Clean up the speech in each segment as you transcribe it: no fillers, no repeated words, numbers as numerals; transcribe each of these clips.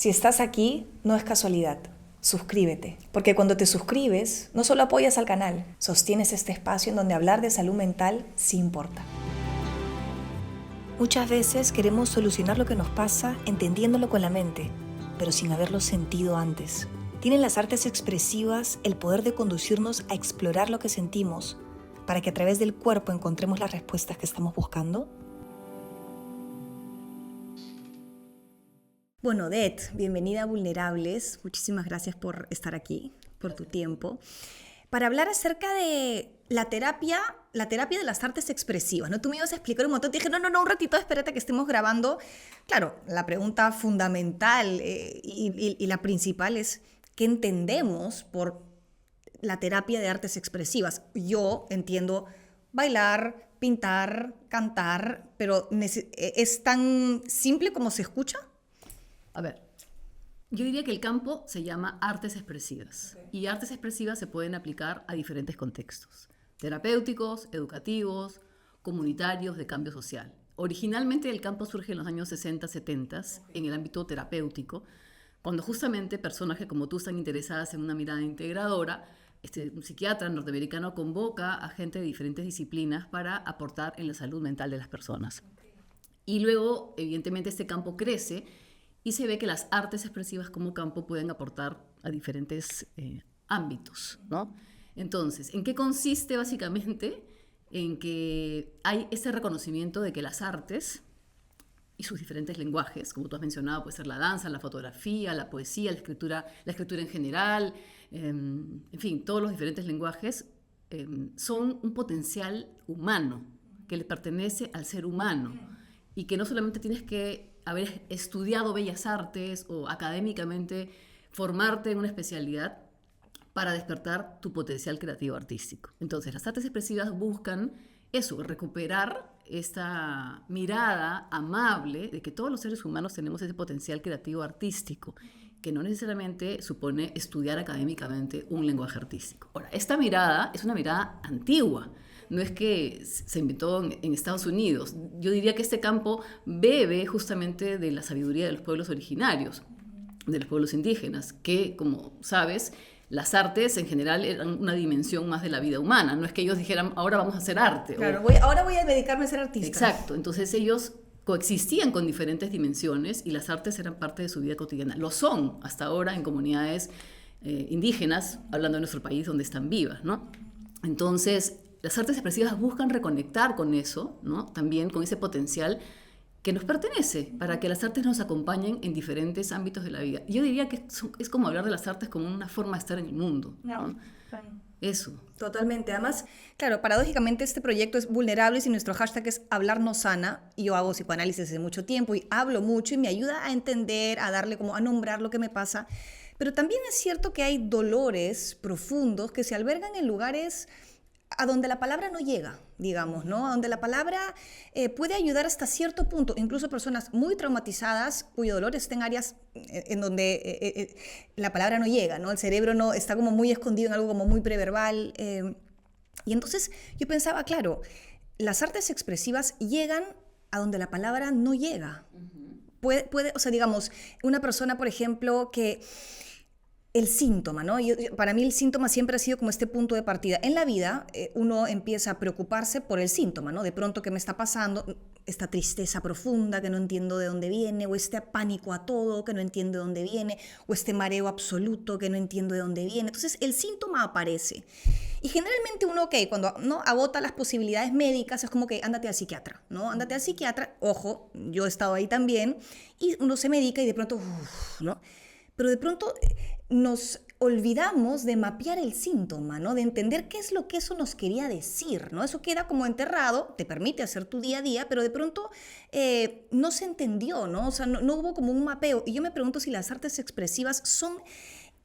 Si estás aquí, no es casualidad. Suscríbete, porque cuando te suscribes, no solo apoyas al canal, sostienes este espacio en donde hablar de salud mental sí importa. Muchas veces queremos solucionar lo que nos pasa entendiéndolo con la mente, pero sin haberlo sentido antes. ¿Tienen las artes expresivas el poder de conducirnos a explorar lo que sentimos para que a través del cuerpo encontremos las respuestas que estamos buscando? Bueno, Det, bienvenida a Vulnerables. Muchísimas gracias por estar aquí, por tu tiempo. Para hablar acerca de la terapia de las artes expresivas, ¿no? Tú me ibas a explicar un montón. Te dije, no, un ratito, espérate que estemos grabando. Claro, la pregunta fundamental y la principal es, ¿qué entendemos por la terapia de artes expresivas? Yo entiendo bailar, pintar, cantar, pero ¿es tan simple como se escucha? A ver, yo diría que el campo se llama artes expresivas. Okay. Y artes expresivas se pueden aplicar a diferentes contextos. Terapéuticos, educativos, comunitarios, de cambio social. Originalmente el campo surge en los años 60, 70 en el ámbito terapéutico, cuando justamente personas que como tú están interesadas en una mirada integradora, un psiquiatra norteamericano convoca a gente de diferentes disciplinas para aportar en la salud mental de las personas. Okay. Y luego, evidentemente, este campo crece y se ve que las artes expresivas como campo pueden aportar a diferentes ámbitos, ¿no? Entonces, ¿en qué consiste básicamente? En que hay este reconocimiento de que las artes y sus diferentes lenguajes, como tú has mencionado, puede ser la danza, la fotografía, la poesía, la escritura en general, en fin, todos los diferentes lenguajes son un potencial humano que le pertenece al ser humano y que no solamente tienes que haber estudiado bellas artes o académicamente formarte en una especialidad para despertar tu potencial creativo artístico. Entonces, las artes expresivas buscan eso, recuperar esta mirada amable de que todos los seres humanos tenemos ese potencial creativo artístico, que no necesariamente supone estudiar académicamente un lenguaje artístico. Ahora, esta mirada es una mirada antigua. No es que se inventó en Estados Unidos. Yo diría que este campo bebe justamente de la sabiduría de los pueblos originarios, de los pueblos indígenas, que, como sabes, las artes en general eran una dimensión más de la vida humana. No es que ellos dijeran, ahora vamos a hacer arte. Claro, ahora voy a dedicarme a ser artista. Exacto. Entonces ellos coexistían con diferentes dimensiones y las artes eran parte de su vida cotidiana. Lo son hasta ahora en comunidades indígenas, hablando de nuestro país, donde están vivas, ¿no? Entonces, las artes expresivas buscan reconectar con eso, ¿no? También con ese potencial que nos pertenece, para que las artes nos acompañen en diferentes ámbitos de la vida. Yo diría que es como hablar de las artes como una forma de estar en el mundo, ¿no? Eso. Totalmente. Además, claro, paradójicamente este proyecto es Vulnerables y nuestro hashtag es Hablarnos Sana. Y yo hago psicoanálisis hace mucho tiempo y hablo mucho y me ayuda a entender, a darle como a nombrar lo que me pasa. Pero también es cierto que hay dolores profundos que se albergan en lugares a donde la palabra no llega, digamos, ¿no? A donde la palabra puede ayudar hasta cierto punto. Incluso personas muy traumatizadas cuyo dolor está en áreas en donde la palabra no llega, ¿no? El cerebro no está como muy escondido en algo como muy preverbal. Y entonces yo pensaba, claro, las artes expresivas llegan a donde la palabra no llega. O sea, digamos, una persona, por ejemplo, que el síntoma, ¿no? Para mí el síntoma siempre ha sido como este punto de partida. En la vida uno empieza a preocuparse por el síntoma, ¿no? De pronto, ¿qué me está pasando? Esta tristeza profunda que no entiendo de dónde viene, o este pánico a todo que no entiendo de dónde viene, o este mareo absoluto que no entiendo de dónde viene. Entonces el síntoma aparece. Y generalmente uno, cuando no agota las posibilidades médicas, es como que ándate al psiquiatra, ¿no? Ándate al psiquiatra. Ojo, yo he estado ahí también. Y uno se medica y de pronto, ¿no? Pero de pronto nos olvidamos de mapear el síntoma, ¿no? De entender qué es lo que eso nos quería decir, ¿no? Eso queda como enterrado, te permite hacer tu día a día, pero de pronto no se entendió, ¿no? O sea, no hubo como un mapeo. Y yo me pregunto si las artes expresivas son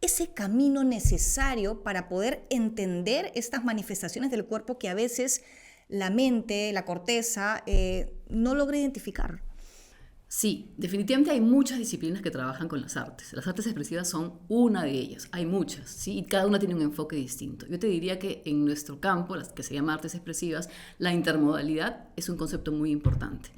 ese camino necesario para poder entender estas manifestaciones del cuerpo que a veces la mente, la corteza, no logra identificar. Sí, definitivamente hay muchas disciplinas que trabajan con las artes. Las artes expresivas son una de ellas. Hay muchas, ¿sí? Y cada una tiene un enfoque distinto. Yo te diría que en nuestro campo, las que se llama artes expresivas, la intermodalidad es un concepto muy importante.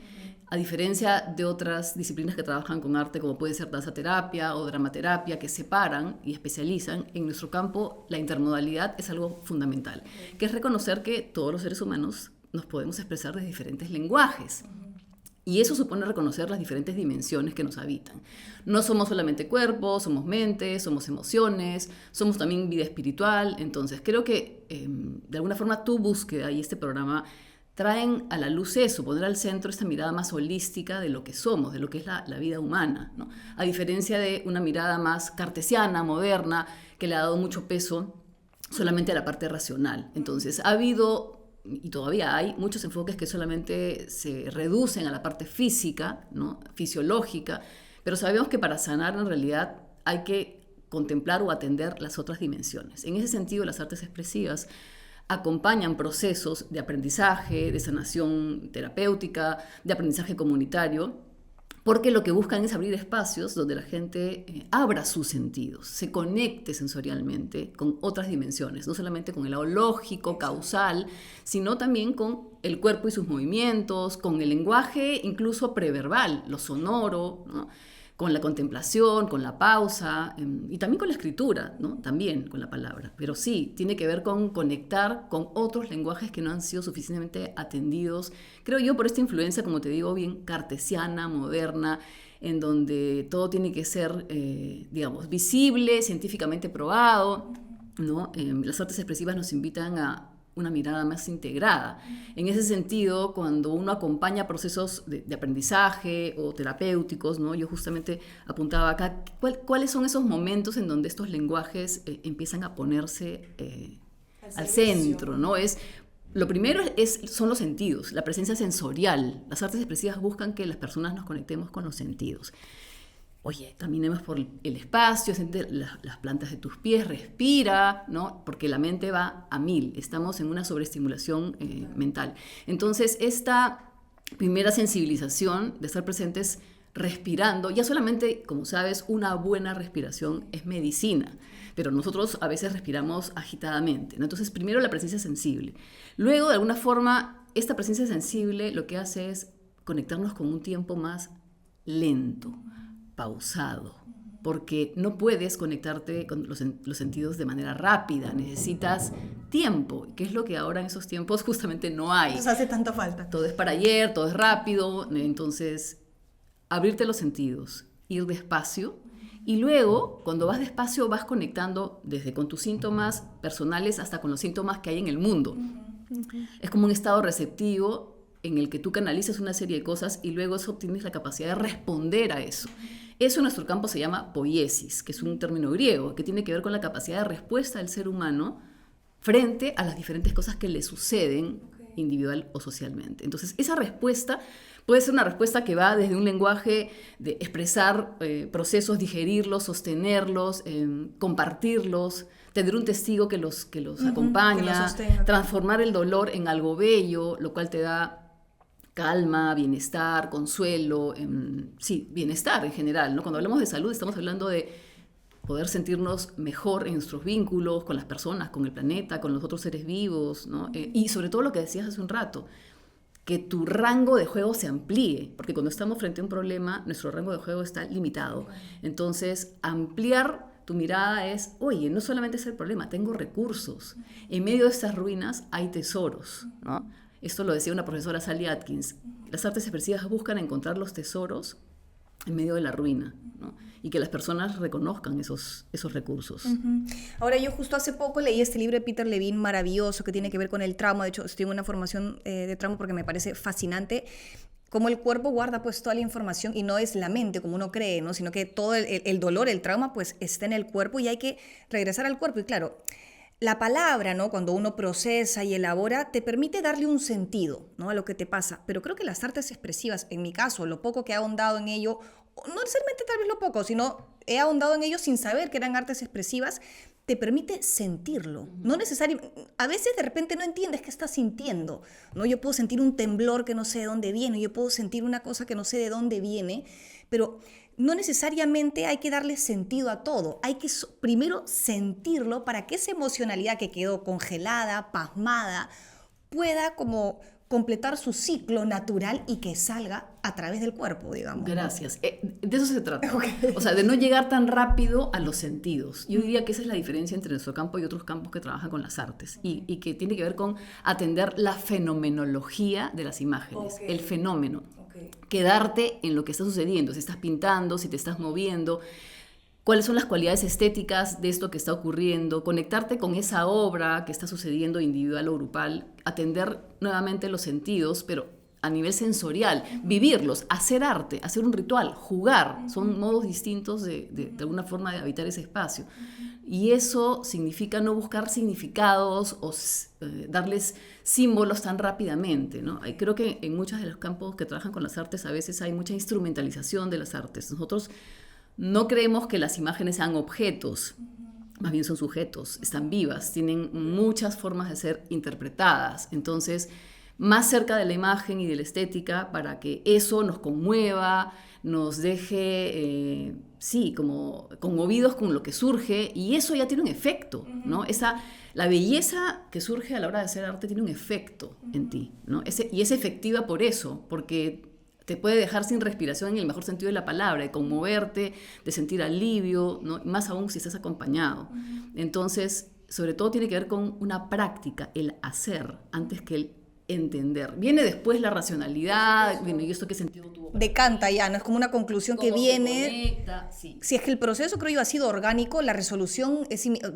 A diferencia de otras disciplinas que trabajan con arte, como puede ser danzaterapia o dramaterapia, que separan y especializan, en nuestro campo la intermodalidad es algo fundamental, que es reconocer que todos los seres humanos nos podemos expresar de diferentes lenguajes. Y eso supone reconocer las diferentes dimensiones que nos habitan. No somos solamente cuerpo, somos mente, somos emociones, somos también vida espiritual. Entonces, creo que de alguna forma tu búsqueda y este programa traen a la luz eso, poner al centro esta mirada más holística de lo que somos, de lo que es la vida humana, ¿no? A diferencia de una mirada más cartesiana, moderna, que le ha dado mucho peso solamente a la parte racional. Entonces, ha habido y todavía hay muchos enfoques que solamente se reducen a la parte física, ¿no? Fisiológica, pero sabemos que para sanar en realidad hay que contemplar o atender las otras dimensiones. En ese sentido, las artes expresivas acompañan procesos de aprendizaje, de sanación terapéutica, de aprendizaje comunitario, porque lo que buscan es abrir espacios donde la gente abra sus sentidos, se conecte sensorialmente con otras dimensiones, no solamente con el lado lógico, causal, sino también con el cuerpo y sus movimientos, con el lenguaje incluso preverbal, lo sonoro, ¿no? Con la contemplación, con la pausa y también con la escritura, ¿no? También con la palabra. Pero sí, tiene que ver con conectar con otros lenguajes que no han sido suficientemente atendidos, creo yo, por esta influencia, como te digo, bien cartesiana, moderna, en donde todo tiene que ser, digamos, visible, científicamente probado, ¿no? Las artes expresivas nos invitan a una mirada más integrada. En ese sentido, cuando uno acompaña procesos de aprendizaje o terapéuticos, ¿no? Yo justamente apuntaba acá, ¿cuáles son esos momentos en donde estos lenguajes empiezan a ponerse al centro, ¿no? Lo primero son los sentidos, la presencia sensorial. Las artes expresivas buscan que las personas nos conectemos con los sentidos. Oye, caminemos por el espacio, siente las plantas de tus pies, respira, ¿no? Porque la mente va a 1000, estamos en una sobreestimulación mental. Entonces, esta primera sensibilización de estar presentes respirando, ya solamente, como sabes, una buena respiración es medicina, pero nosotros a veces respiramos agitadamente, ¿no? Entonces, primero la presencia sensible. Luego, de alguna forma, esta presencia sensible lo que hace es conectarnos con un tiempo más lento, pausado, porque no puedes conectarte con los sentidos de manera rápida, necesitas tiempo, que es lo que ahora en esos tiempos justamente no hay. Nos hace tanta falta. Todo es para ayer, todo es rápido, entonces abrirte los sentidos, ir despacio, y luego cuando vas despacio vas conectando desde con tus síntomas personales hasta con los síntomas que hay en el mundo. Es como un estado receptivo en el que tú canalizas una serie de cosas y luego eso tienes la capacidad de responder a eso. Eso en nuestro campo se llama poiesis, que es un término griego que tiene que ver con la capacidad de respuesta del ser humano frente a las diferentes cosas que le suceden individual o socialmente. Entonces, esa respuesta puede ser una respuesta que va desde un lenguaje de expresar procesos, digerirlos, sostenerlos, compartirlos, tener un testigo que los acompaña, transformar el dolor en algo bello, lo cual te da calma, bienestar, consuelo, sí, bienestar en general, ¿no? Cuando hablamos de salud estamos hablando de poder sentirnos mejor en nuestros vínculos con las personas, con el planeta, con los otros seres vivos, ¿no? Y sobre todo lo que decías hace un rato, que tu rango de juego se amplíe, porque cuando estamos frente a un problema, nuestro rango de juego está limitado. Entonces, ampliar tu mirada es, oye, no solamente es el problema, tengo recursos. En medio de estas ruinas hay tesoros, ¿no? Esto lo decía una profesora, Sally Atkins. Las artes expresivas buscan encontrar los tesoros en medio de la ruina, ¿no? Y que las personas reconozcan esos recursos. Ahora, yo justo hace poco leí este libro de Peter Levine maravilloso que tiene que ver con el trauma. De hecho, estoy en una formación de trauma porque me parece fascinante cómo el cuerpo guarda pues toda la información y no es la mente como uno cree, ¿no? Sino que todo el dolor, el trauma pues está en el cuerpo y hay que regresar al cuerpo. Y claro, la palabra, ¿no? Cuando uno procesa y elabora, te permite darle un sentido, ¿no? A lo que te pasa. Pero creo que las artes expresivas, en mi caso, lo poco que he ahondado en ello, no necesariamente tal vez lo poco, sino he ahondado en ello sin saber que eran artes expresivas, te permite sentirlo. No necesariamente, a veces de repente no entiendes qué estás sintiendo, ¿no? Yo puedo sentir un temblor que no sé de dónde viene, yo puedo sentir una cosa que no sé de dónde viene, pero no necesariamente hay que darle sentido a todo. Hay que primero sentirlo para que esa emocionalidad que quedó congelada, pasmada, pueda como completar su ciclo natural y que salga a través del cuerpo, digamos. Gracias. De eso se trata. Okay. O sea, de no llegar tan rápido a los sentidos. Yo diría que esa es la diferencia entre nuestro campo y otros campos que trabajan con las artes y que tiene que ver con atender la fenomenología de las imágenes, el fenómeno. Quedarte en lo que está sucediendo, si estás pintando, si te estás moviendo, cuáles son las cualidades estéticas de esto que está ocurriendo, conectarte con esa obra que está sucediendo individual o grupal, atender nuevamente los sentidos, pero a nivel sensorial, vivirlos, hacer arte, hacer un ritual, jugar, son modos distintos de alguna forma de habitar ese espacio. Y eso significa no buscar significados o darles símbolos tan rápidamente, ¿no? Creo que en muchos de los campos que trabajan con las artes a veces hay mucha instrumentalización de las artes. Nosotros no creemos que las imágenes sean objetos, más bien son sujetos, están vivas, tienen muchas formas de ser interpretadas. Entonces, más cerca de la imagen y de la estética para que eso nos conmueva, nos deje, como conmovidos con lo que surge, y eso ya tiene un efecto, ¿no? La belleza que surge a la hora de hacer arte tiene un efecto en ti, ¿no? Y es efectiva por eso, porque te puede dejar sin respiración en el mejor sentido de la palabra, de conmoverte, de sentir alivio, ¿no? Más aún si estás acompañado. Entonces, sobre todo tiene que ver con una práctica, el hacer, antes que el entender. Viene después la racionalidad, bueno, ¿y esto qué sentido tuvo? Decanta ya, ¿no? Es como una conclusión que viene. Conecta, sí. Si es que el proceso, creo yo, ha sido orgánico, la resolución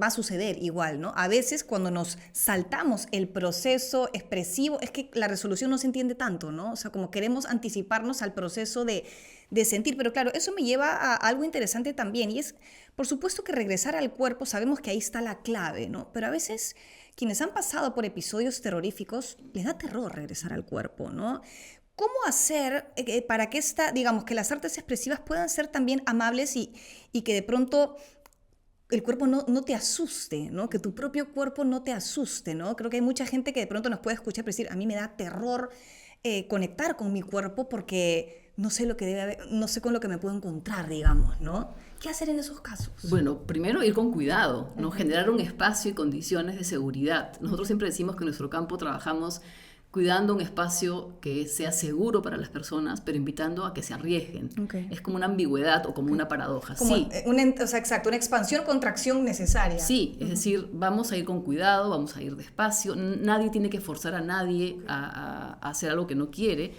va a suceder igual, ¿no? A veces cuando nos saltamos el proceso expresivo, es que la resolución no se entiende tanto, ¿no? O sea, como queremos anticiparnos al proceso de sentir, pero claro, eso me lleva a algo interesante también, y es, por supuesto que regresar al cuerpo, sabemos que ahí está la clave, ¿no? Pero a veces quienes han pasado por episodios terroríficos, les da terror regresar al cuerpo, ¿no? ¿Cómo hacer para que digamos, que las artes expresivas puedan ser también amables y que de pronto el cuerpo no te asuste, ¿no? Que tu propio cuerpo no te asuste, ¿no? Creo que hay mucha gente que de pronto nos puede escuchar y decir, a mí me da terror conectar con mi cuerpo porque no sé lo que debe haber, no sé con lo que me puedo encontrar, digamos, ¿no? ¿Qué hacer en esos casos? Bueno, primero ir con cuidado, ¿no? Generar un espacio y condiciones de seguridad. Nosotros siempre decimos que en nuestro campo trabajamos cuidando un espacio que sea seguro para las personas, pero invitando a que se arriesguen. Okay. Es como una ambigüedad o como una paradoja. Como, sí. Exacto, una expansión, contracción necesaria. Sí, es decir, vamos a ir con cuidado, vamos a ir despacio. Nadie tiene que forzar a nadie a hacer algo que no quiere.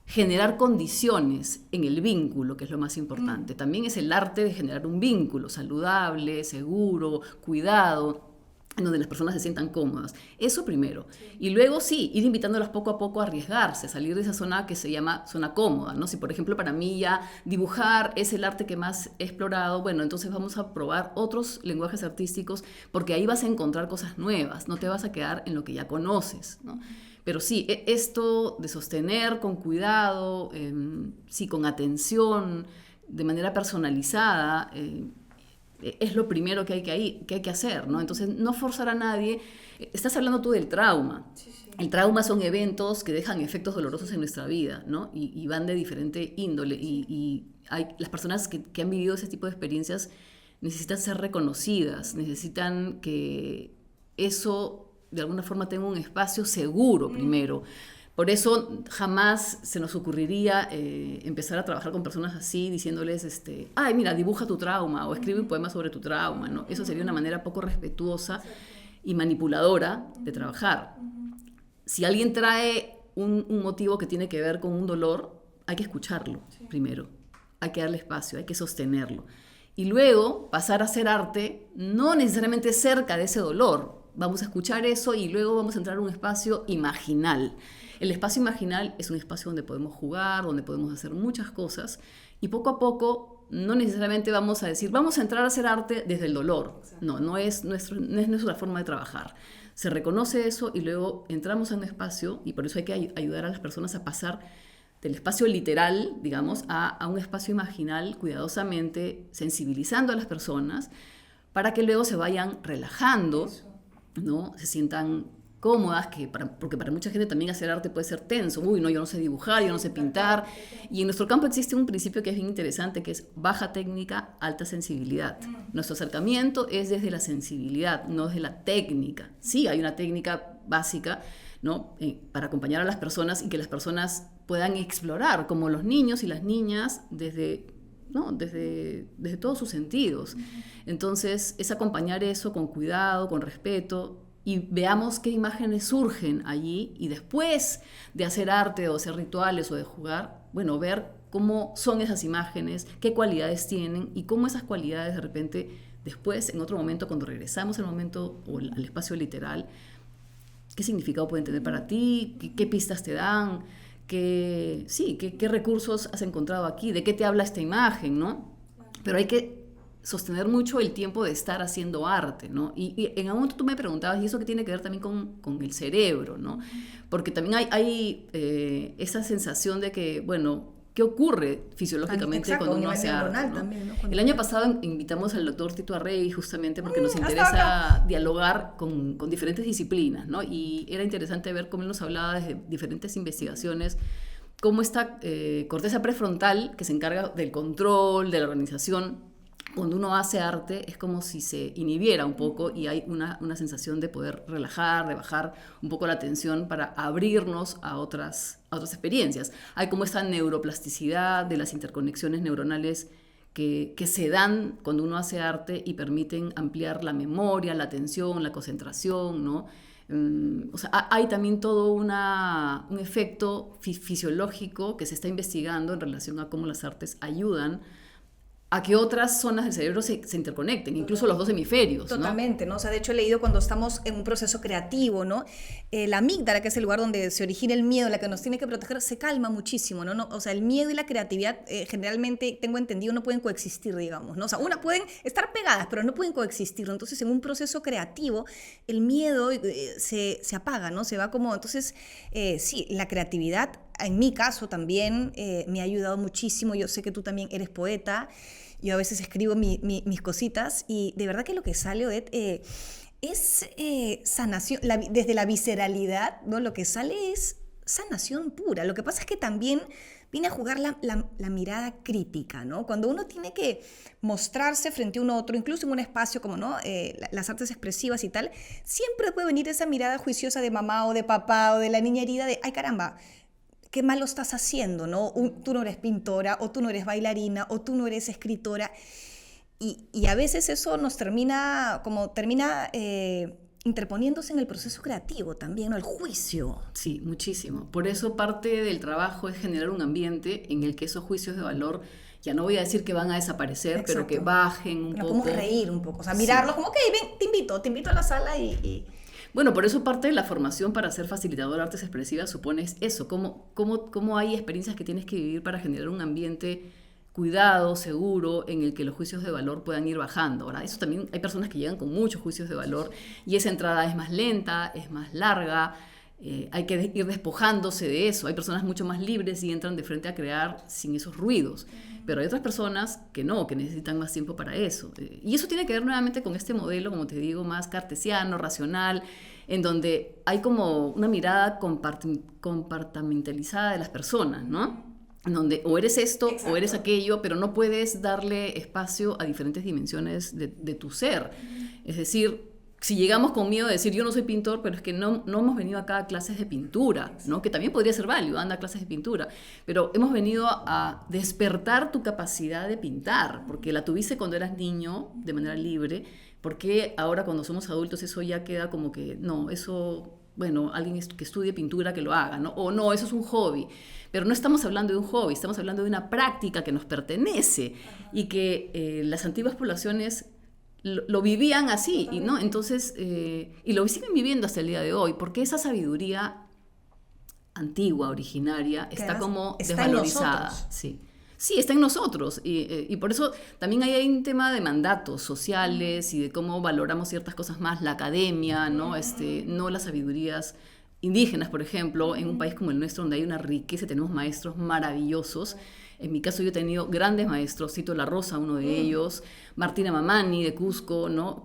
Generar condiciones en el vínculo, que es lo más importante. También es el arte de generar un vínculo saludable, seguro, cuidado, en donde las personas se sientan cómodas. Eso primero. Y luego sí, ir invitándolas poco a poco a arriesgarse, a salir de esa zona que se llama zona cómoda, ¿no? Si por ejemplo para mí ya dibujar es el arte que más he explorado, bueno, entonces vamos a probar otros lenguajes artísticos, porque ahí vas a encontrar cosas nuevas, no te vas a quedar en lo que ya conoces, ¿no? Pero sí, esto de sostener con cuidado, sí, con atención, de manera personalizada, es lo primero que hay que hacer, ¿no? Entonces, no forzar a nadie. Estás hablando tú del trauma. Sí. El trauma son eventos que dejan efectos dolorosos en nuestra vida, ¿no? Y van de diferente índole. Y las personas que han vivido ese tipo de experiencias necesitan ser reconocidas, necesitan que eso de alguna forma tenga un espacio seguro primero. Por eso jamás se nos ocurriría empezar a trabajar con personas así, diciéndoles, ay, mira, dibuja tu trauma o escribe un poema sobre tu trauma, ¿no? Eso sería una manera poco respetuosa y manipuladora de trabajar. Si alguien trae un motivo que tiene que ver con un dolor, hay que escucharlo primero, hay que darle espacio, hay que sostenerlo. Y luego pasar a hacer arte, no necesariamente cerca de ese dolor. Vamos a escuchar eso y luego vamos a entrar a un espacio imaginal. El espacio imaginal es un espacio donde podemos jugar, donde podemos hacer muchas cosas, y poco a poco no necesariamente vamos a decir, vamos a entrar a hacer arte desde el dolor. No es nuestra forma de trabajar. Se reconoce eso y luego entramos a un espacio, y por eso hay que ayudar a las personas a pasar del espacio literal, digamos, a un espacio imaginal, cuidadosamente sensibilizando a las personas para que luego se vayan relajando, ¿no? Se sientan cómodas, porque para mucha gente también hacer arte puede ser tenso. Uy, no, yo no sé dibujar, yo no sé pintar. Y en nuestro campo existe un principio que es bien interesante, que es baja técnica, alta sensibilidad. Nuestro acercamiento es desde la sensibilidad, no desde la técnica. Sí, hay una técnica básica, ¿no? Para acompañar a las personas y que las personas puedan explorar, como los niños y las niñas, desde todos sus sentidos. Entonces, es acompañar eso con cuidado, con respeto, y veamos qué imágenes surgen allí, y después de hacer arte o hacer rituales o de jugar, bueno, ver cómo son esas imágenes, qué cualidades tienen y cómo esas cualidades de repente después, en otro momento, cuando regresamos al momento o al espacio literal, qué significado pueden tener para ti, qué pistas te dan, qué recursos has encontrado aquí, de qué te habla esta imagen, ¿no? Pero hay que sostener mucho el tiempo de estar haciendo arte, ¿no? Y en algún momento tú me preguntabas, ¿y eso qué tiene que ver también con el cerebro, ¿no? Porque también hay esa sensación de que, bueno, ¿qué ocurre fisiológicamente Exacto, cuando uno hace arte, ¿no? También, ¿no? El año pasado invitamos al doctor Tito Arrey justamente porque nos interesa dialogar con diferentes disciplinas, ¿no? Y era interesante ver cómo él nos hablaba desde diferentes investigaciones, cómo esta corteza prefrontal, que se encarga del control, de la organización, cuando uno hace arte es como si se inhibiera un poco y hay una sensación de poder relajar, de bajar un poco la tensión para abrirnos a otras experiencias. Hay como esta neuroplasticidad de las interconexiones neuronales que se dan cuando uno hace arte y permiten ampliar la memoria, la atención, la concentración, ¿no? O sea, hay también todo un efecto fisiológico que se está investigando en relación a cómo las artes ayudan a que otras zonas del cerebro se interconecten, incluso los dos hemisferios, ¿no? Totalmente, ¿no? O sea, de hecho he leído cuando estamos en un proceso creativo, ¿no? La amígdala, que es el lugar donde se origina el miedo, la que nos tiene que proteger, se calma muchísimo, ¿no? O sea, el miedo y la creatividad generalmente, tengo entendido, no pueden coexistir, digamos, ¿no? O sea, pueden estar pegadas, pero no pueden coexistir, ¿no? Entonces, en un proceso creativo, el miedo se apaga, ¿no? Se va como, entonces, sí, la creatividad, en mi caso también, me ha ayudado muchísimo. Yo sé que tú también eres poeta. Yo a veces escribo mis cositas y de verdad que lo que sale, Odette, es sanación, desde la visceralidad, ¿no? Lo que sale es sanación pura. Lo que pasa es que también viene a jugar la mirada crítica, ¿no? Cuando uno tiene que mostrarse frente a un otro, incluso en un espacio como, ¿no? Las artes expresivas y tal, siempre puede venir esa mirada juiciosa de mamá o de papá o de la niña herida de, ay caramba, qué mal lo estás haciendo, ¿no? Tú no eres pintora, o tú no eres bailarina, o tú no eres escritora. Y a veces eso nos termina interponiéndose en el proceso creativo también, ¿no? El juicio. Sí, muchísimo. Por eso parte del trabajo es generar un ambiente en el que esos juicios de valor, ya no voy a decir que van a desaparecer, Exacto, pero que bajen un poco. Nos podemos reír un poco, o sea, mirarlos como, ok, ven, te invito a la sala y... Bueno, por eso parte de la formación para ser facilitador de artes expresivas supone eso, cómo hay experiencias que tienes que vivir para generar un ambiente cuidado, seguro, en el que los juicios de valor puedan ir bajando. Ahora, eso también hay personas que llegan con muchos juicios de valor y esa entrada es más lenta, es más larga, hay que ir despojándose de eso. Hay personas mucho más libres y entran de frente a crear sin esos ruidos. Pero hay otras personas que no, que necesitan más tiempo para eso. Y eso tiene que ver nuevamente con este modelo, como te digo, más cartesiano, racional, en donde hay como una mirada compartimentalizada de las personas, ¿no? En donde o eres esto, exacto, o eres aquello, pero no puedes darle espacio a diferentes dimensiones de tu ser. Es decir, si llegamos con miedo de decir yo no soy pintor, pero es que no hemos venido acá a clases de pintura, ¿no? Que también podría ser válido, anda a clases de pintura, pero hemos venido a despertar tu capacidad de pintar, porque la tuviste cuando eras niño de manera libre, porque ahora cuando somos adultos eso ya queda como que, no, eso, bueno, alguien que estudie pintura que lo haga, ¿no? O no, eso es un hobby. Pero no estamos hablando de un hobby, estamos hablando de una práctica que nos pertenece y que las antiguas poblaciones lo vivían así, ¿no? Entonces, y lo siguen viviendo hasta el día de hoy, porque esa sabiduría antigua, originaria, está como desvalorizada. Sí, está en nosotros. Y por eso también hay un tema de mandatos sociales y de cómo valoramos ciertas cosas más, la academia, ¿no? No las sabidurías indígenas, por ejemplo, en un país como el nuestro, donde hay una riqueza, tenemos maestros maravillosos. En mi caso yo he tenido grandes maestros, Cito La Rosa, uno de ellos, Martina Mamani de Cusco, ¿no?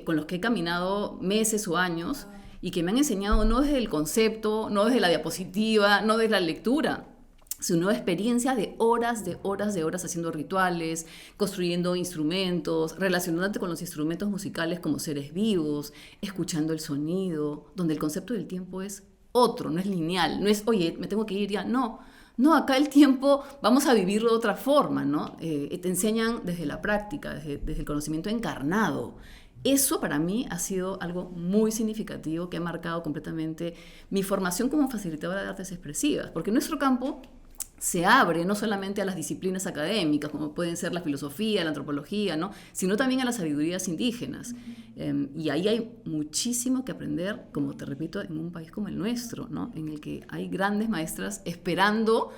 Con los que he caminado meses o años y que me han enseñado no desde el concepto, no desde la diapositiva, no desde la lectura, Es una experiencia de horas, de horas, de horas haciendo rituales, construyendo instrumentos, relacionándote con los instrumentos musicales como seres vivos, escuchando el sonido, donde el concepto del tiempo es otro, no es lineal, no es, oye, me tengo que ir ya, no. No, acá el tiempo vamos a vivirlo de otra forma, ¿no? Te enseñan desde la práctica, desde el conocimiento encarnado. Eso para mí ha sido algo muy significativo que ha marcado completamente mi formación como facilitadora de artes expresivas, porque nuestro campo se abre no solamente a las disciplinas académicas, como pueden ser la filosofía, la antropología, ¿no? Sino también a las sabidurías indígenas. Y ahí hay muchísimo que aprender, como te repito, en un país como el nuestro, ¿no? En el que hay grandes maestras esperando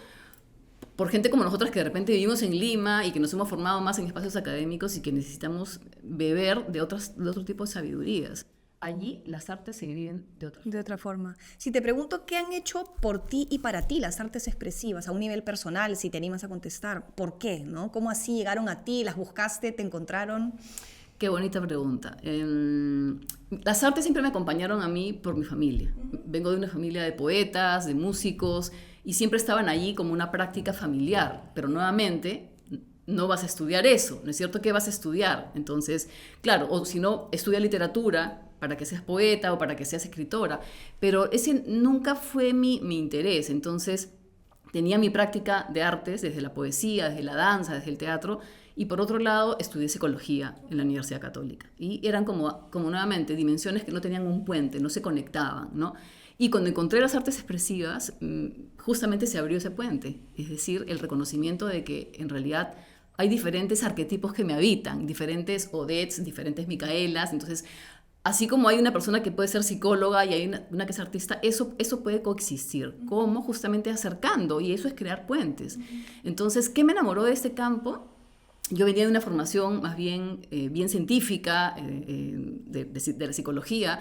por gente como nosotras que de repente vivimos en Lima y que nos hemos formado más en espacios académicos y que necesitamos beber de otro tipo de sabidurías. Allí las artes se viven de otra forma. Si te pregunto qué han hecho por ti y para ti las artes expresivas a un nivel personal, si te animas a contestar, ¿por qué? ¿No? ¿Cómo así llegaron a ti? ¿Las buscaste? ¿Te encontraron? Qué bonita pregunta. Las artes siempre me acompañaron a mí por mi familia. Vengo de una familia de poetas, de músicos, y siempre estaban allí como una práctica familiar. Pero nuevamente, no vas a estudiar eso, ¿no es cierto? ¿Qué vas a estudiar? Entonces, claro, o si no, estudia literatura para que seas poeta o para que seas escritora. Pero ese nunca fue mi interés. Entonces, tenía mi práctica de artes desde la poesía, desde la danza, desde el teatro. Y por otro lado, estudié psicología en la Universidad Católica. Y eran como nuevamente dimensiones que no tenían un puente, no se conectaban, ¿no? Y cuando encontré las artes expresivas, justamente se abrió ese puente. Es decir, el reconocimiento de que en realidad hay diferentes arquetipos que me habitan, diferentes Odettes, diferentes Micaelas. Entonces, así como hay una persona que puede ser psicóloga y hay una que es artista, eso puede coexistir. ¿Cómo? Justamente acercando. Y eso es crear puentes. Entonces, ¿qué me enamoró de este campo? Yo venía de una formación más bien científica de la psicología,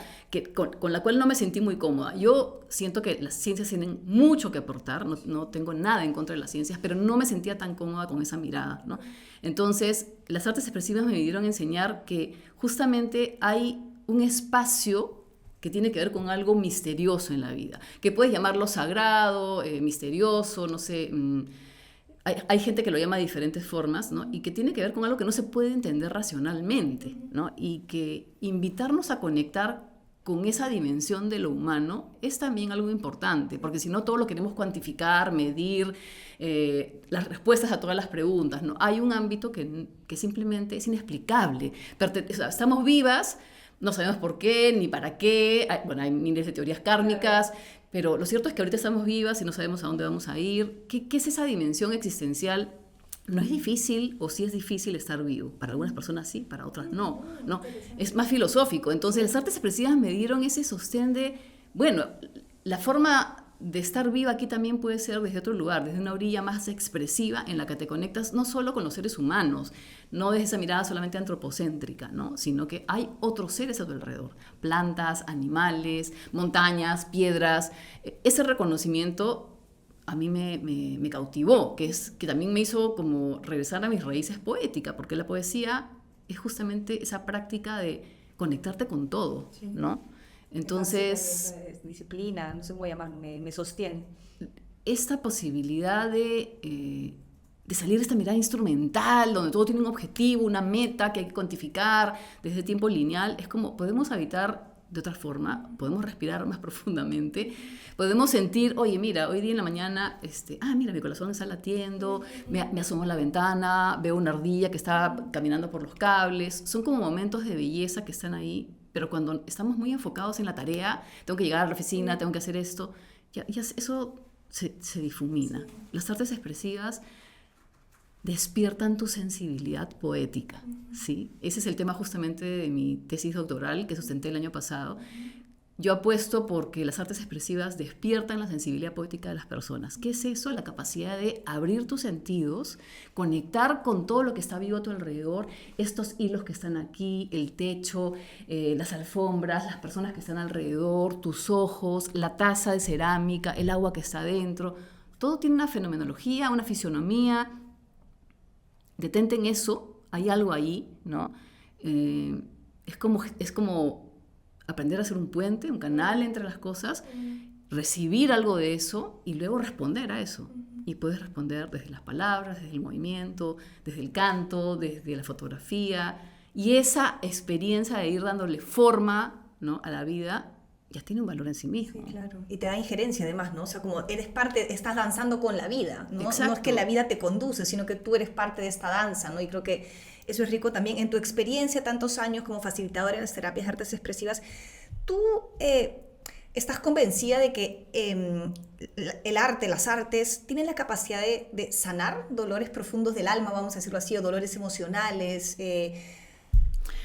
con la cual no me sentí muy cómoda. Yo siento que las ciencias tienen mucho que aportar, no tengo nada en contra de las ciencias, pero no me sentía tan cómoda con esa mirada, ¿no? Entonces, las artes expresivas me vinieron a enseñar que justamente hay un espacio que tiene que ver con algo misterioso en la vida, que puedes llamarlo sagrado, misterioso, no sé. Hay gente que lo llama de diferentes formas, ¿no? Y que tiene que ver con algo que no se puede entender racionalmente, ¿no? Y que invitarnos a conectar con esa dimensión de lo humano es también algo importante, porque si no todo lo queremos cuantificar, medir, las respuestas a todas las preguntas, ¿no? Hay un ámbito que simplemente es inexplicable. O sea, estamos vivas, no sabemos por qué, ni para qué, hay miles de teorías kármicas, pero lo cierto es que ahorita estamos vivas y no sabemos a dónde vamos a ir. ¿Qué es esa dimensión existencial? No es difícil, o sí es difícil estar vivo. Para algunas personas sí, para otras no. Es más filosófico. Entonces, las artes expresivas me dieron ese sostén de, bueno, la forma de estar viva aquí también puede ser desde otro lugar, desde una orilla más expresiva en la que te conectas no solo con los seres humanos, no desde esa mirada solamente antropocéntrica, ¿no? Sino que hay otros seres a tu alrededor, plantas, animales, montañas, piedras. Ese reconocimiento a mí me cautivó, que también me hizo como regresar a mis raíces poéticas, porque la poesía es justamente esa práctica de conectarte con todo, sí, ¿no? Entonces, esa disciplina, no sé cómo llamarlo, me sostiene. Esta posibilidad de salir de esta mirada instrumental, donde todo tiene un objetivo, una meta que hay que cuantificar, desde tiempo lineal, es como podemos habitar de otra forma, podemos respirar más profundamente, podemos sentir, oye, mira, hoy día en la mañana, mira, mi corazón está latiendo, me asomo a la ventana, veo una ardilla que está caminando por los cables. Son como momentos de belleza que están ahí. Pero cuando estamos muy enfocados en la tarea, tengo que llegar a la oficina, tengo que hacer esto, ya eso se difumina. Sí. Las artes expresivas despiertan tu sensibilidad poética, ¿sí? Ese es el tema justamente de mi tesis doctoral que sustenté el año pasado. Yo apuesto porque las artes expresivas despiertan la sensibilidad poética de las personas. ¿Qué es eso? La capacidad de abrir tus sentidos, conectar con todo lo que está vivo a tu alrededor, estos hilos que están aquí, el techo, las alfombras, las personas que están alrededor, tus ojos, la taza de cerámica, el agua que está adentro. Todo tiene una fenomenología, una fisionomía. Detente en eso, hay algo ahí, ¿no? Es como aprender a hacer un puente, un canal entre las cosas, recibir algo de eso y luego responder a eso. y puedes responder desde las palabras, desde el movimiento, desde el canto, desde la fotografía. Y esa experiencia de ir dándole forma, ¿no?, a la vida ya tiene un valor en sí mismo. Sí, claro. Y te da injerencia además, ¿no? O sea, como eres parte, estás danzando con la vida, ¿no? Exacto. No es que la vida te conduce, sino que tú eres parte de esta danza, ¿no? Y creo que eso es rico también. En tu experiencia, tantos años como facilitadora de las terapias de artes expresivas, ¿tú estás convencida de que el arte, las artes, tienen la capacidad de sanar dolores profundos del alma, vamos a decirlo así, o dolores emocionales?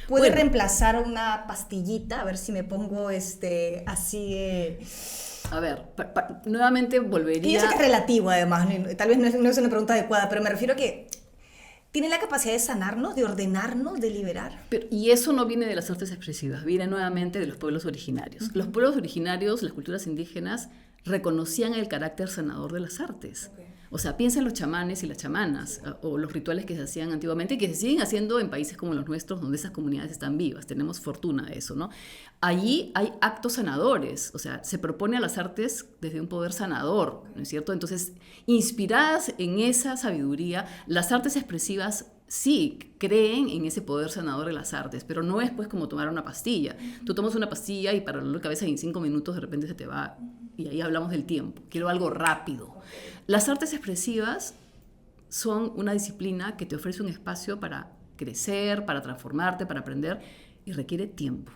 ¿Puede reemplazar una pastillita? A ver si me pongo así... A ver, nuevamente volvería... Y yo sé que es relativo, además, tal vez no es una pregunta adecuada, pero me refiero a que tiene la capacidad de sanarnos, de ordenarnos, de liberar. Y eso no viene de las artes expresivas, viene nuevamente de los pueblos originarios. Uh-huh. Los pueblos originarios, las culturas indígenas, reconocían el carácter sanador de las artes. Okay. O sea, piensa en los chamanes y las chamanas, o los rituales que se hacían antiguamente y que se siguen haciendo en países como los nuestros, donde esas comunidades están vivas. Tenemos fortuna de eso, ¿no? Allí hay actos sanadores, o sea, se propone a las artes desde un poder sanador, ¿no es cierto? Entonces, inspiradas en esa sabiduría, las artes expresivas sí creen en ese poder sanador de las artes, pero no es pues como tomar una pastilla. Tú tomas una pastilla y para el dolor de cabeza en 5 minutos de repente se te va, y ahí hablamos del tiempo. Quiero algo rápido. Las artes expresivas son una disciplina que te ofrece un espacio para crecer, para transformarte, para aprender, y requiere tiempo.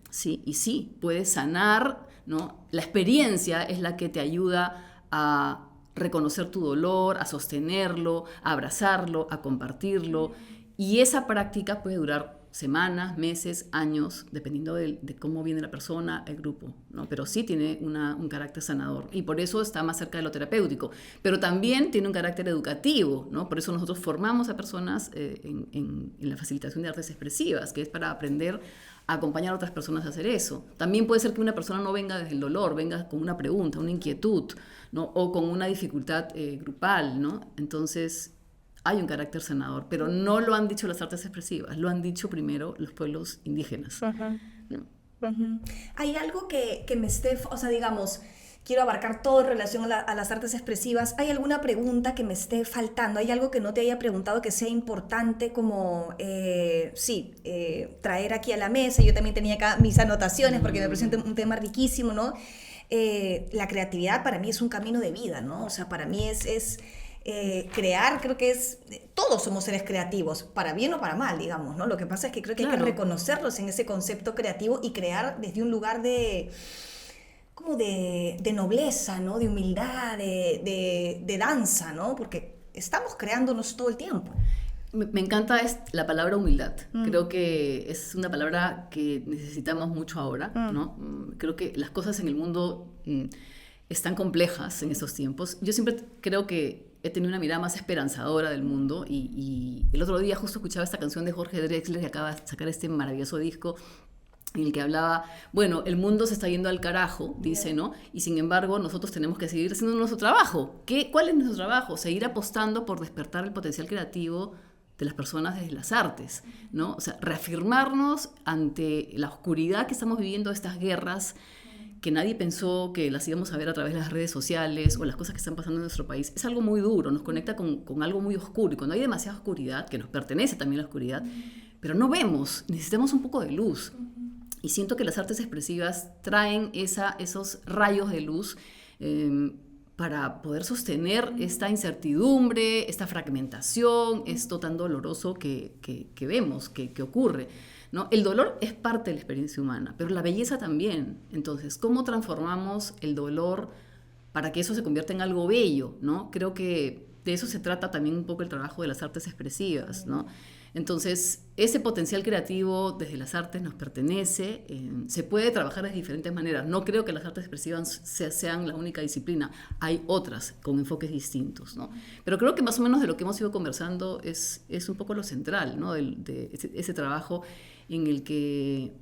Sí, y sí, puedes sanar, ¿no? La experiencia es la que te ayuda a reconocer tu dolor, a sostenerlo, a abrazarlo, a compartirlo, y esa práctica puede durar semanas, meses, años, dependiendo de cómo viene la persona, el grupo, ¿no? Pero sí tiene un carácter sanador y por eso está más cerca de lo terapéutico, pero también tiene un carácter educativo, ¿no? Por eso nosotros formamos a personas en la facilitación de artes expresivas, que es para aprender a acompañar a otras personas a hacer eso. También puede ser que una persona no venga desde el dolor, venga con una pregunta, una inquietud, ¿no? O con una dificultad grupal, ¿no? Entonces hay un carácter sanador, pero no lo han dicho las artes expresivas, lo han dicho primero los pueblos indígenas. Uh-huh. ¿No? Uh-huh. Hay algo que me esté, o sea, digamos, quiero abarcar todo en relación a las artes expresivas. ¿Hay alguna pregunta que me esté faltando? ¿Hay algo que no te haya preguntado que sea importante como, traer aquí a la mesa? Yo también tenía acá mis anotaciones porque me parece un tema riquísimo, ¿no? La creatividad para mí es un camino de vida, ¿no? O sea, para mí es crear, creo que todos somos seres creativos, para bien o para mal, digamos, ¿no? Lo que pasa es que creo que hay que reconocerlos en ese concepto creativo y crear desde un lugar de nobleza, ¿no? De humildad, de danza, ¿no? Porque estamos creándonos todo el tiempo. Me encanta la palabra humildad. Creo que es una palabra que necesitamos mucho ahora, ¿no? Creo que las cosas en el mundo están complejas en estos tiempos. Yo siempre creo que he tenido una mirada más esperanzadora del mundo y el otro día justo escuchaba esta canción de Jorge Drexler que acaba de sacar este maravilloso disco en el que hablaba, bueno, el mundo se está yendo al carajo, dice, ¿no? Y sin embargo, nosotros tenemos que seguir haciendo nuestro trabajo. ¿Cuál es nuestro trabajo? Seguir apostando por despertar el potencial creativo de las personas desde las artes, ¿no? O sea, reafirmarnos ante la oscuridad que estamos viviendo, estas guerras que nadie pensó que las íbamos a ver a través de las redes sociales o las cosas que están pasando en nuestro país. Es algo muy duro, nos conecta con algo muy oscuro. Y cuando hay demasiada oscuridad, que nos pertenece también la oscuridad, pero no vemos, necesitamos un poco de luz. Y siento que las artes expresivas traen esos rayos de luz para poder sostener esta incertidumbre, esta fragmentación, esto tan doloroso que vemos, que ocurre, ¿no? El dolor es parte de la experiencia humana, pero la belleza también. Entonces, ¿cómo transformamos el dolor para que eso se convierta en algo bello, ¿no? Creo que de eso se trata también un poco el trabajo de las artes expresivas, ¿no? Entonces, ese potencial creativo desde las artes nos pertenece, se puede trabajar de diferentes maneras. No creo que las artes expresivas sean la única disciplina, hay otras con enfoques distintos, ¿no? Pero creo que más o menos de lo que hemos ido conversando es un poco lo central, ¿no? De ese trabajo en el que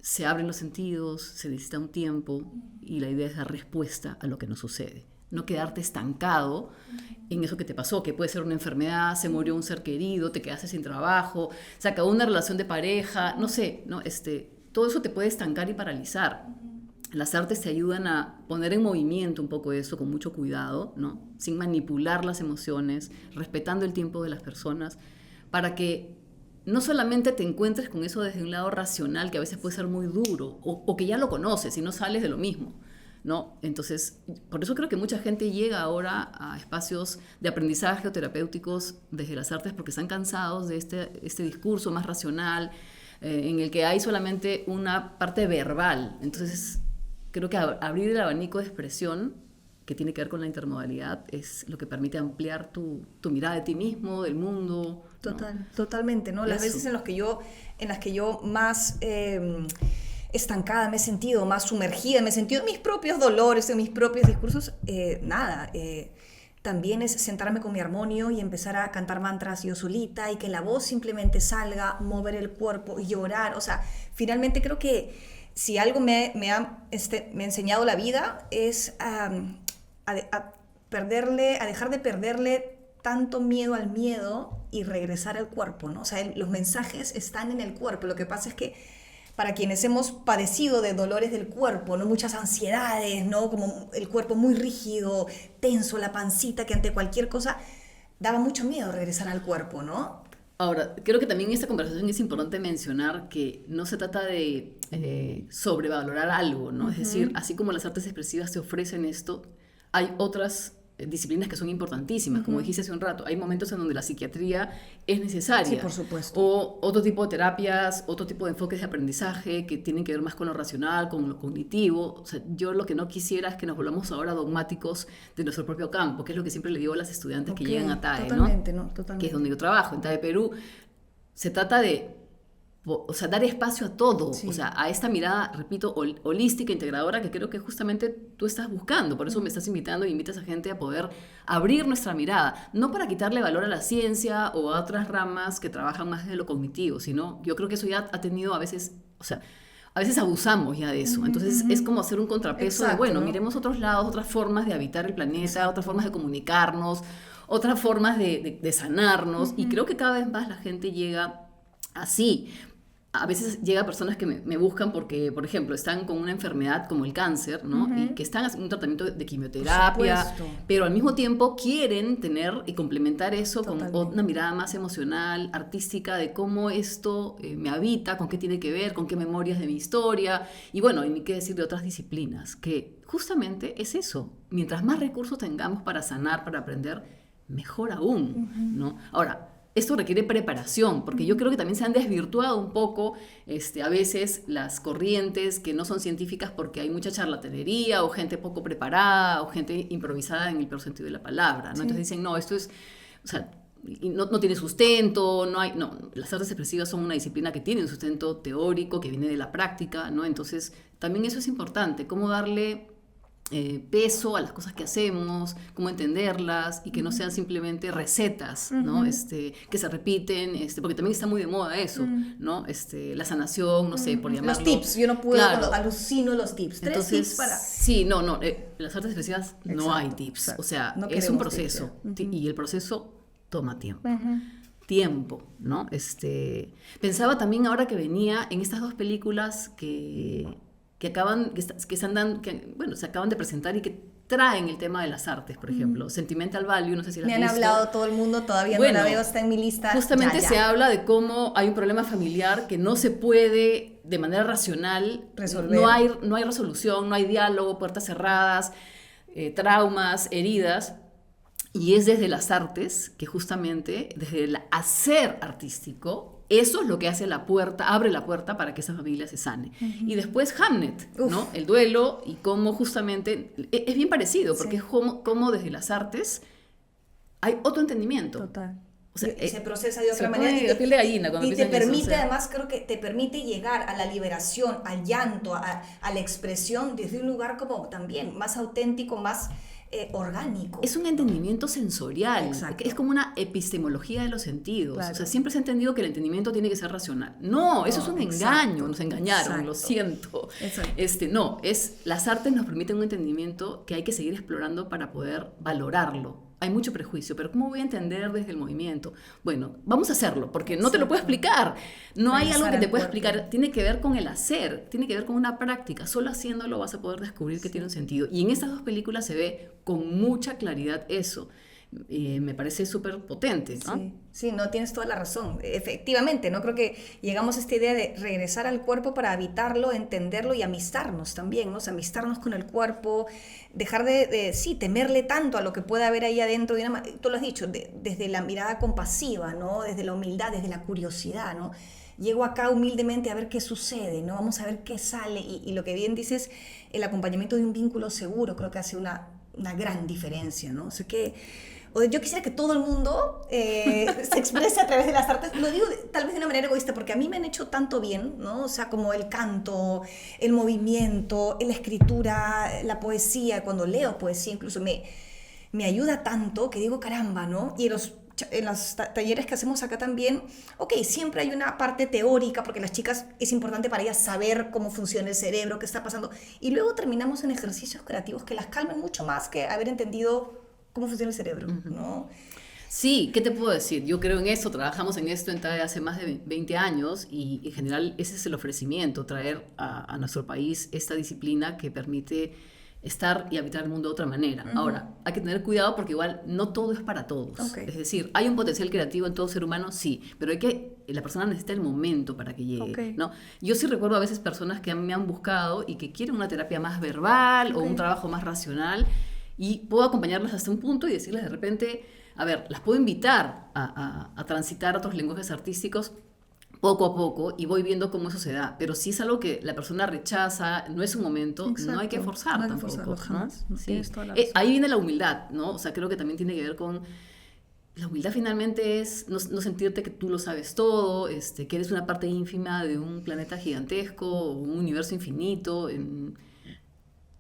se abren los sentidos, se necesita un tiempo y la idea es dar respuesta a lo que nos sucede. No quedarte estancado en eso que te pasó, que puede ser una enfermedad, se murió un ser querido, te quedaste sin trabajo, se acabó una relación de pareja, no sé, ¿no? Todo eso te puede estancar y paralizar. las artes te ayudan a poner en movimiento un poco eso con mucho cuidado, ¿no? Sin manipular las emociones, respetando el tiempo de las personas, para que no solamente te encuentres con eso desde un lado racional, que a veces puede ser muy duro, o que ya lo conoces y no sales de lo mismo, ¿no? Entonces, por eso creo que mucha gente llega ahora a espacios de aprendizaje o terapéuticos desde las artes, porque están cansados de este discurso más racional, en el que hay solamente una parte verbal. Entonces, creo que abrir el abanico de expresión, que tiene que ver con la intermodalidad, es lo que permite ampliar tu mirada de ti mismo, del mundo. Totalmente, ¿no? Las Eso. veces en las que yo más estancada me he sentido, más sumergida, me he sentido en mis propios dolores, en mis propios discursos, también es sentarme con mi armonio y empezar a cantar mantras yo solita y que la voz simplemente salga, mover el cuerpo y llorar. O sea, finalmente creo que si algo me ha enseñado la vida es a dejar de perderle tanto miedo al miedo y regresar al cuerpo, ¿no? O sea, los mensajes están en el cuerpo. Lo que pasa es que para quienes hemos padecido de dolores del cuerpo, ¿no? Muchas ansiedades, ¿no? Como el cuerpo muy rígido, tenso, la pancita, que ante cualquier cosa daba mucho miedo regresar al cuerpo, ¿no? Ahora, creo que también en esta conversación es importante mencionar que no se trata de sobrevalorar algo, ¿no? Es decir, así como las artes expresivas te ofrecen esto, hay otras disciplinas que son importantísimas, como dijiste hace un rato. Hay momentos en donde la psiquiatría es necesaria. Sí, por supuesto. O otro tipo de terapias, otro tipo de enfoques de aprendizaje que tienen que ver más con lo racional, con lo cognitivo. O sea, yo lo que no quisiera es que nos volvamos ahora dogmáticos de nuestro propio campo, que es lo que siempre le digo a las estudiantes que llegan a TAE, totalmente, ¿no? Totalmente. Que es donde yo trabajo, en TAE Perú. Se trata de dar espacio a todo, Sí. o sea, a esta mirada, repito, holística, integradora, que creo que justamente tú estás buscando. Por eso me estás invitando y invitas a gente a poder abrir nuestra mirada, no para quitarle valor a la ciencia o a otras ramas que trabajan más de lo cognitivo, sino yo creo que eso ya ha tenido a veces, o sea, a veces abusamos ya de eso. Entonces es como hacer un contrapeso. Exacto, de, bueno, ¿no? miremos otros lados, otras formas de habitar el planeta, otras formas de comunicarnos, otras formas de sanarnos, y creo que cada vez más la gente llega así. A veces llega personas que me buscan porque, por ejemplo, están con una enfermedad como el cáncer, ¿no? Y que están haciendo un tratamiento de quimioterapia, Por supuesto. pero al mismo tiempo quieren tener y complementar eso Totalmente. con una mirada más emocional, artística, de cómo esto me habita, con qué tiene que ver, con qué memorias de mi historia, y bueno, y ni qué decir de otras disciplinas, que justamente es eso. Mientras más recursos tengamos para sanar, para aprender, mejor aún, ¿no? Ahora, esto requiere preparación, porque yo creo que también se han desvirtuado un poco a veces las corrientes que no son científicas, porque hay mucha charlatanería o gente poco preparada o gente improvisada en el peor sentido de la palabra, ¿no? Sí. Entonces dicen, no, esto es, o sea, y no tiene sustento, no, las artes expresivas son una disciplina que tiene un sustento teórico, que viene de la práctica, ¿no? Entonces también eso es importante, cómo darle peso a las cosas que hacemos, cómo entenderlas y que no sean simplemente recetas, ¿no? Que se repiten, porque también está muy de moda eso, ¿no? La sanación, no sé, por llamarlo. Los tips, yo no puedo, Claro. alucino los tips. Tres tips para... Sí, no, las artes expresivas no hay tips, exacto. o sea, No es un queremos tips, proceso, ya. y el proceso toma tiempo. Tiempo, ¿no? Pensaba también ahora que venía en estas dos películas que se acaban de presentar y que traen el tema de las artes, por ejemplo. Sentimental Value, no sé si la has Me han visto. hablado todo el mundo, todavía Bueno, no la veo, está en mi lista. Justamente Ya. se habla de cómo hay un problema familiar que no se puede de manera racional Resolver. No hay resolución, no hay diálogo, puertas cerradas, traumas, heridas. Y es desde las artes que justamente, desde el hacer artístico, eso es lo que abre la puerta para que esa familia se sane. Y después Hamnet, ¿no? El duelo y cómo justamente, es bien parecido, porque es como desde las artes hay otro entendimiento. Total. O sea, se procesa de otra se manera. pone la piel de gallina cuando y te piensan eso, permite, o sea. además, creo que te permite llegar a la liberación, al llanto, a la expresión desde un lugar como también más auténtico, más orgánico. Es un entendimiento sensorial. Exacto. Es como una epistemología de los sentidos. Claro. O sea, siempre se ha entendido que el entendimiento tiene que ser racional. No, eso es un engaño. Nos engañaron, Exacto. lo siento. Exacto. Las artes nos permiten un entendimiento que hay que seguir explorando para poder valorarlo. hay mucho prejuicio, pero ¿cómo voy a entender desde el movimiento? Bueno, vamos a hacerlo, porque no te lo puedo explicar. No hay algo que te pueda explicar. Tiene que ver con el hacer, tiene que ver con una práctica. Solo haciéndolo vas a poder descubrir que tiene un sentido. Y en estas dos películas se ve con mucha claridad eso. Me parece súper potente, ¿no? Sí, sí, no, tienes toda la razón. Efectivamente, ¿no? Creo que llegamos a esta idea de regresar al cuerpo para habitarlo, entenderlo y amistarnos también, ¿no? O sea, amistarnos con el cuerpo, dejar sí, temerle tanto a lo que pueda haber ahí adentro. Tú lo has dicho, desde la mirada compasiva, ¿no? Desde la humildad, desde la curiosidad, ¿no? Llego acá humildemente a ver qué sucede, ¿no? Vamos a ver qué sale. Y lo que bien dices, el acompañamiento de un vínculo seguro creo que hace una gran diferencia, ¿no? O sea que... yo quisiera que todo el mundo se exprese a través de las artes. Lo digo tal vez de una manera egoísta, porque a mí me han hecho tanto bien, ¿no? O sea, como el canto, el movimiento, la escritura, la poesía. Cuando leo poesía incluso me ayuda tanto que digo, caramba, ¿no? Y en los talleres que hacemos acá también, ok, siempre hay una parte teórica, porque las chicas es importante para ellas saber cómo funciona el cerebro, qué está pasando. Y luego terminamos en ejercicios creativos que las calman mucho más que haber entendido cómo funciona el cerebro, ¿no? Sí, ¿qué te puedo decir? Yo creo en esto, trabajamos en esto hace más de 20 años y en general ese es el ofrecimiento, traer a nuestro país esta disciplina que permite estar y habitar el mundo de otra manera. Ahora, hay que tener cuidado porque igual no todo es para todos. Okay. Es decir, ¿hay un potencial creativo en todo ser humano? Sí, pero la persona necesita el momento para que llegue, Okay. ¿no? Yo sí recuerdo a veces personas que me han buscado y que quieren una terapia más verbal o un trabajo más racional, y puedo acompañarlas hasta un punto y decirles de repente, a ver, las puedo invitar a transitar otros lenguajes artísticos poco a poco y voy viendo cómo eso se da. Pero si es algo que la persona rechaza, no es un momento, Exacto. no hay que forzar no hay tampoco. que forzarlo jamás. ¿no? Sí. Ahí viene la humildad, ¿no? O sea, creo que también tiene que ver con... La humildad finalmente es no sentirte que tú lo sabes todo, que eres una parte ínfima de un planeta gigantesco, un universo infinito,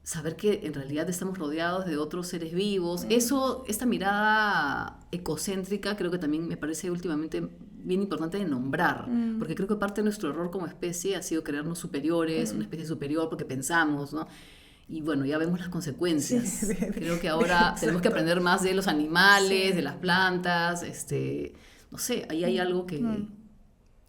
saber que en realidad estamos rodeados de otros seres vivos. Esta mirada ecocéntrica creo que también me parece últimamente bien importante de nombrar, porque creo que parte de nuestro error como especie ha sido creernos superiores, una especie superior porque pensamos, ¿no? Y bueno, ya vemos las consecuencias. Sí. Creo que ahora tenemos que aprender más de los animales, de las plantas, no sé, ahí hay algo que...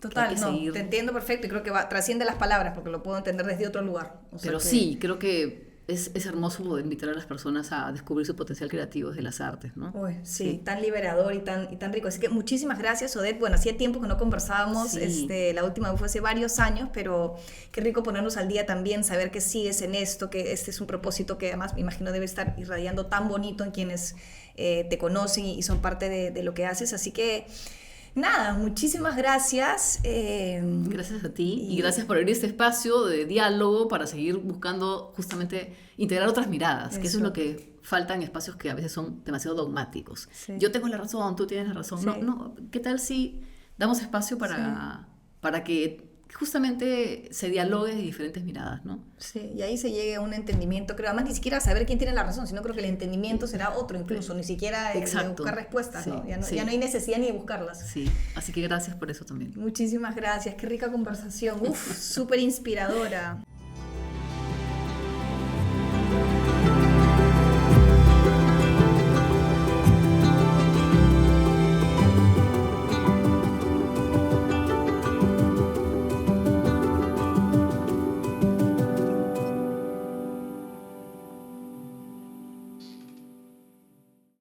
Total, no, te entiendo perfecto y creo que trasciende las palabras porque lo puedo entender desde otro lugar. Pero sí, creo que es hermoso poder invitar a las personas a descubrir su potencial creativo desde las artes, ¿no? Uy, sí, tan liberador y tan rico. Así que muchísimas gracias, Odette. Bueno, hacía tiempo que no conversábamos, la última vez fue hace varios años, pero qué rico ponernos al día también, saber que sigues en esto, que este es un propósito que además me imagino debe estar irradiando tan bonito en quienes te conocen y son parte de lo que haces. Así que... nada, muchísimas gracias. Gracias a ti y gracias por abrir este espacio de diálogo para seguir buscando justamente integrar otras miradas, que eso es lo que falta en espacios que a veces son demasiado dogmáticos. Sí. Yo tengo la razón, tú tienes la razón. Sí. No, ¿qué tal si damos espacio para que justamente se dialogue de diferentes miradas, ¿no? Sí, y ahí se llegue a un entendimiento, creo, además ni siquiera saber quién tiene la razón, sino creo que el entendimiento será otro incluso, ni siquiera de buscar respuestas, ¿no? Ya no hay necesidad ni de buscarlas. Sí, así que gracias por eso también. Muchísimas gracias, qué rica conversación, súper inspiradora.